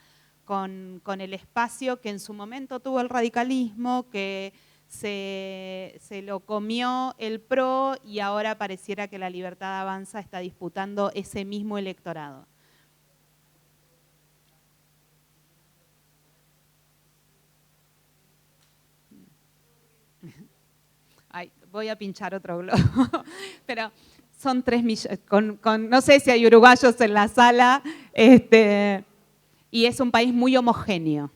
Speaker 2: con el espacio que en su momento tuvo el radicalismo, que se lo comió el PRO y ahora pareciera que la Libertad Avanza está disputando ese mismo electorado. Ay, voy a pinchar otro globo, pero son 3 millones, no sé si hay uruguayos en la sala, y es un país muy homogéneo.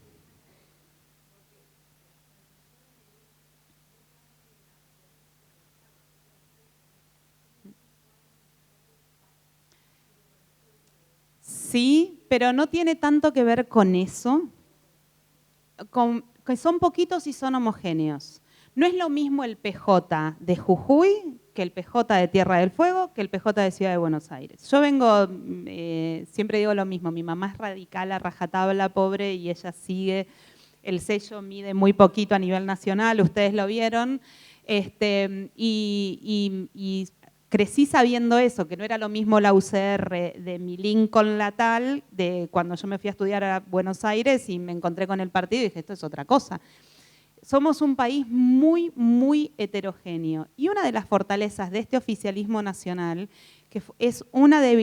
Speaker 2: Sí, pero no tiene tanto que ver con eso, que son poquitos y son homogéneos. No es lo mismo el PJ de Jujuy que el PJ de Tierra del Fuego que el PJ de Ciudad de Buenos Aires. Yo vengo, siempre digo lo mismo, mi mamá es radical a rajatabla, pobre, y ella sigue, el sello mide muy poquito a nivel nacional, ustedes lo vieron, y crecí sabiendo eso, que no era lo mismo la UCR de mi Lincoln natal, de cuando yo me fui a estudiar a Buenos Aires y me encontré con el partido y dije, esto es otra cosa. Somos un país muy, muy heterogéneo. Y una de las fortalezas de este oficialismo nacional, que es una de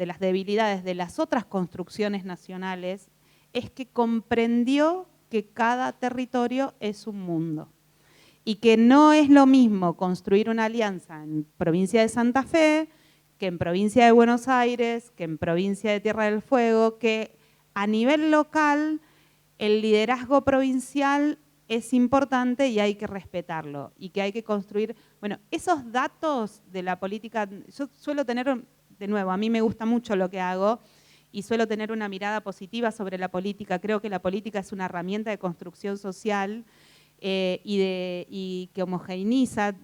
Speaker 2: las debilidades de las otras construcciones nacionales, es que comprendió que cada territorio es un mundo. Y que no es lo mismo construir una alianza en provincia de Santa Fe, que en provincia de Buenos Aires, que en provincia de Tierra del Fuego, que a nivel local el liderazgo provincial es importante y hay que respetarlo y que hay que construir, bueno, esos datos de la política, yo suelo tener, de nuevo, a mí me gusta mucho lo que hago y suelo tener una mirada positiva sobre la política, creo que la política es una herramienta de construcción social y que homogeneiza,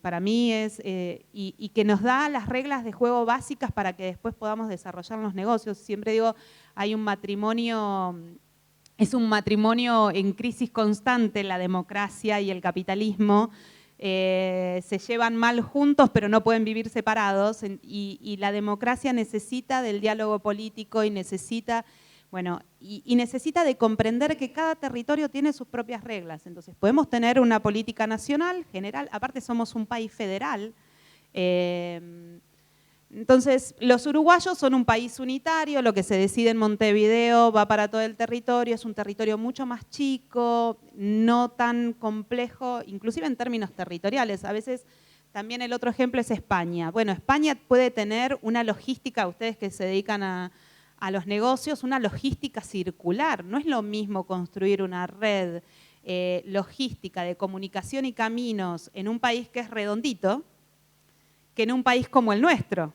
Speaker 2: para mí es, y que nos da las reglas de juego básicas para que después podamos desarrollar los negocios. Siempre digo, hay un matrimonio... Es un matrimonio en crisis constante, la democracia y el capitalismo. Se llevan mal juntos, pero no pueden vivir separados. Y la democracia necesita del diálogo político y necesita, bueno, y necesita de comprender que cada territorio tiene sus propias reglas. Entonces, podemos tener una política nacional, general, aparte somos un país federal. Entonces, los uruguayos son un país unitario, lo que se decide en Montevideo va para todo el territorio, es un territorio mucho más chico, no tan complejo, inclusive en términos territoriales. A veces también el otro ejemplo es España. Bueno, España puede tener una logística, ustedes que se dedican a los negocios, una logística circular. No es lo mismo construir una red logística de comunicación y caminos en un país que es redondito que en un país como el nuestro.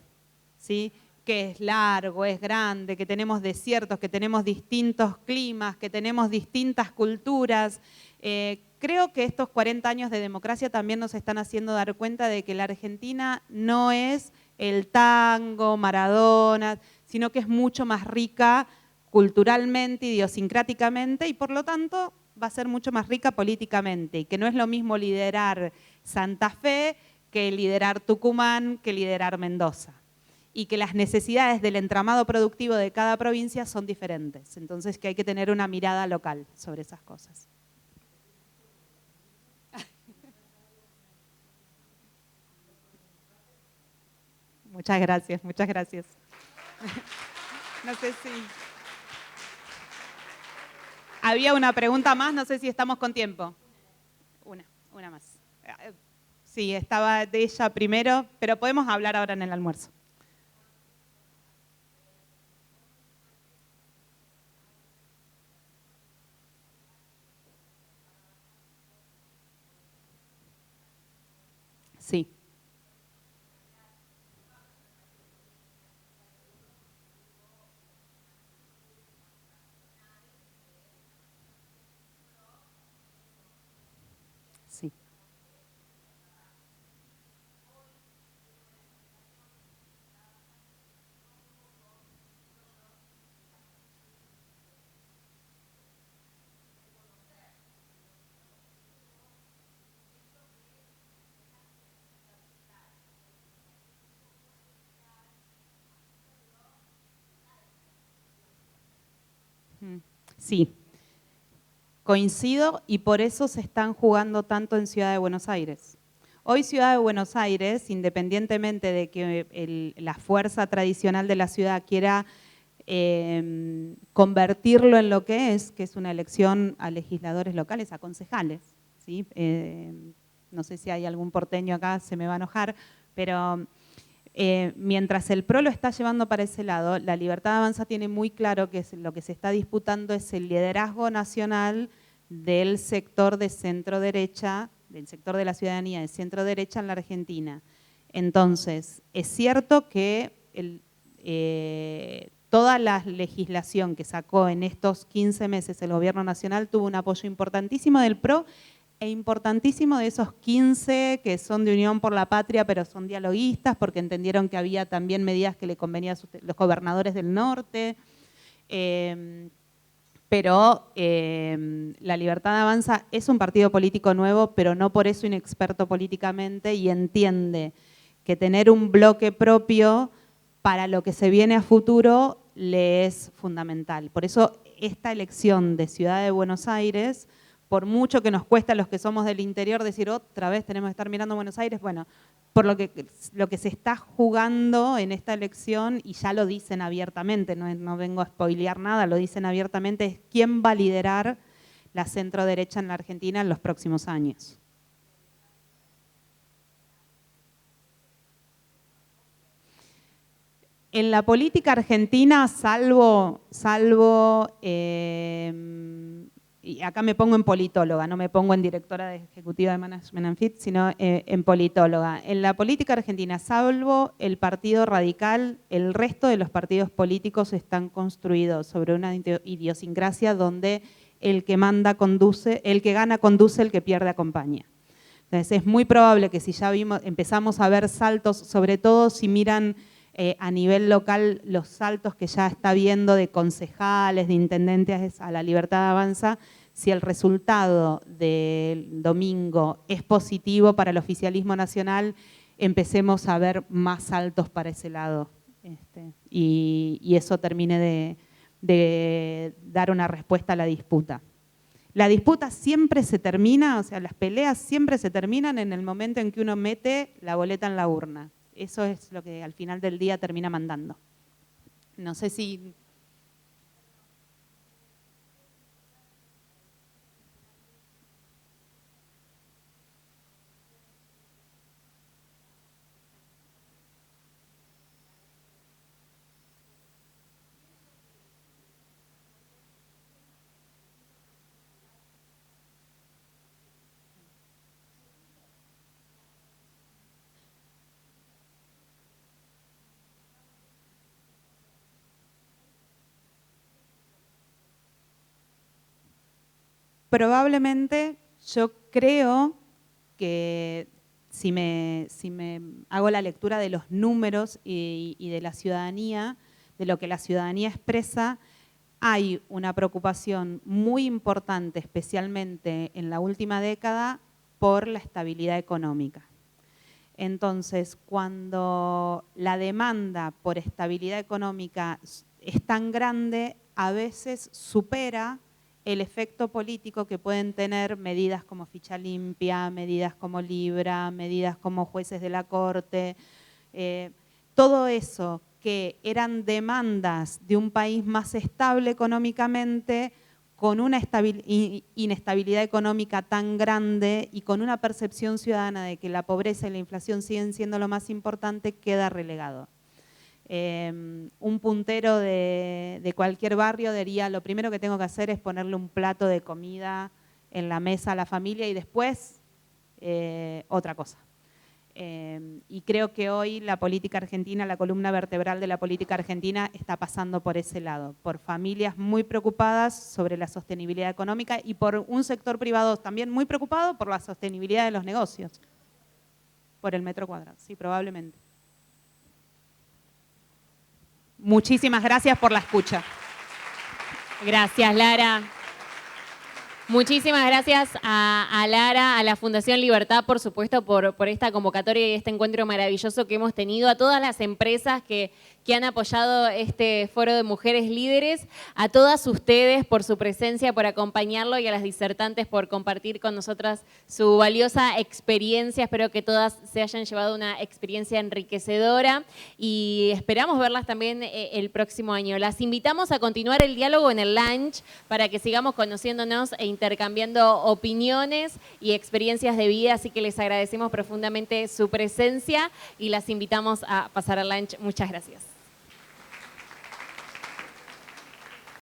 Speaker 2: ¿Sí? Que es largo, es grande, que tenemos desiertos, que tenemos distintos climas, que tenemos distintas culturas. Creo que estos 40 años de democracia también nos están haciendo dar cuenta de que la Argentina no es el tango, Maradona, sino que es mucho más rica culturalmente, idiosincráticamente, y por lo tanto va a ser mucho más rica políticamente, y que no es lo mismo liderar Santa Fe que liderar Tucumán, que liderar Mendoza. Y que las necesidades del entramado productivo de cada provincia son diferentes. Entonces que hay que tener una mirada local sobre esas cosas. Muchas gracias, muchas gracias. No sé si... Había una pregunta más, no sé si estamos con tiempo. Una más. Sí, estaba de ella primero, pero podemos hablar ahora en el almuerzo. Sí. Sí. Sí. Coincido y por eso se están jugando tanto en Ciudad de Buenos Aires. Hoy Ciudad de Buenos Aires, independientemente de que la fuerza tradicional de la ciudad quiera convertirlo en lo que es una elección a legisladores locales, a concejales, ¿sí? No sé si hay algún porteño acá, se me va a enojar, pero mientras el PRO lo está llevando para ese lado, la Libertad Avanza tiene muy claro que lo que se está disputando es el liderazgo nacional del sector de centro-derecha, del sector de la ciudadanía de centro-derecha en la Argentina. Entonces, es cierto que toda la legislación que sacó en estos 15 meses el gobierno nacional tuvo un apoyo importantísimo del PRO e importantísimo de esos 15 que son de Unión por la Patria, pero son dialoguistas, porque entendieron que había también medidas que le convenían a los gobernadores del norte. Pero la Libertad Avanza es un partido político nuevo, pero no por eso inexperto políticamente, y entiende que tener un bloque propio para lo que se viene a futuro le es fundamental. Por eso esta elección de Ciudad de Buenos Aires, por mucho que nos cuesta a los que somos del interior decir otra vez tenemos que estar mirando a Buenos Aires, bueno, por lo que se está jugando en esta elección, y ya lo dicen abiertamente, no vengo a spoilear nada, lo dicen abiertamente, es quién va a liderar la centro-derecha en la Argentina en los próximos años. En la política argentina, salvo y acá me pongo en politóloga, no me pongo en directora de ejecutiva de Management and Fit, sino en politóloga. En la política argentina, salvo el Partido Radical, el resto de los partidos políticos están construidos sobre una idiosincrasia donde el que manda conduce, el que gana conduce, el que pierde acompaña. Entonces es muy probable que si ya empezamos a ver saltos, sobre todo si miran a nivel local los saltos que ya está viendo de concejales, de intendentes a la Libertad Avanza, si el resultado del domingo es positivo para el oficialismo nacional, empecemos a ver más saltos para ese lado y eso termine de dar una respuesta a la disputa. La disputa siempre se termina, o sea, las peleas siempre se terminan en el momento en que uno mete la boleta en la urna. Eso es lo que al final del día termina mandando. No sé si... Probablemente yo creo que si me hago la lectura de los números y de la ciudadanía, de lo que la ciudadanía expresa, hay una preocupación muy importante, especialmente en la última década, por la estabilidad económica. Entonces, cuando la demanda por estabilidad económica es tan grande, a veces supera el efecto político que pueden tener medidas como ficha limpia, medidas como Libra, medidas como jueces de la Corte, todo eso que eran demandas de un país más estable económicamente, con una inestabilidad económica tan grande y con una percepción ciudadana de que la pobreza y la inflación siguen siendo lo más importante, queda relegado. Un puntero de cualquier barrio diría, lo primero que tengo que hacer es ponerle un plato de comida en la mesa a la familia y después otra cosa. Y creo que hoy la política argentina, la columna vertebral de la política argentina está pasando por ese lado, por familias muy preocupadas sobre la sostenibilidad económica y por un sector privado también muy preocupado por la sostenibilidad de los negocios, por el metro cuadrado, sí, probablemente. Muchísimas gracias por la escucha.
Speaker 3: Gracias, Lara. Muchísimas gracias a Lara, a la Fundación Libertad, por supuesto, por esta convocatoria y este encuentro maravilloso que hemos tenido, a todas las empresas que han apoyado este foro de mujeres líderes, a todas ustedes por su presencia, por acompañarlo y a las disertantes por compartir con nosotras su valiosa experiencia. Espero que todas se hayan llevado una experiencia enriquecedora y esperamos verlas también el próximo año. Las invitamos a continuar el diálogo en el lunch para que sigamos conociéndonos e intercambiando opiniones y experiencias de vida, así que les agradecemos profundamente su presencia y las invitamos a pasar al lunch. Muchas gracias.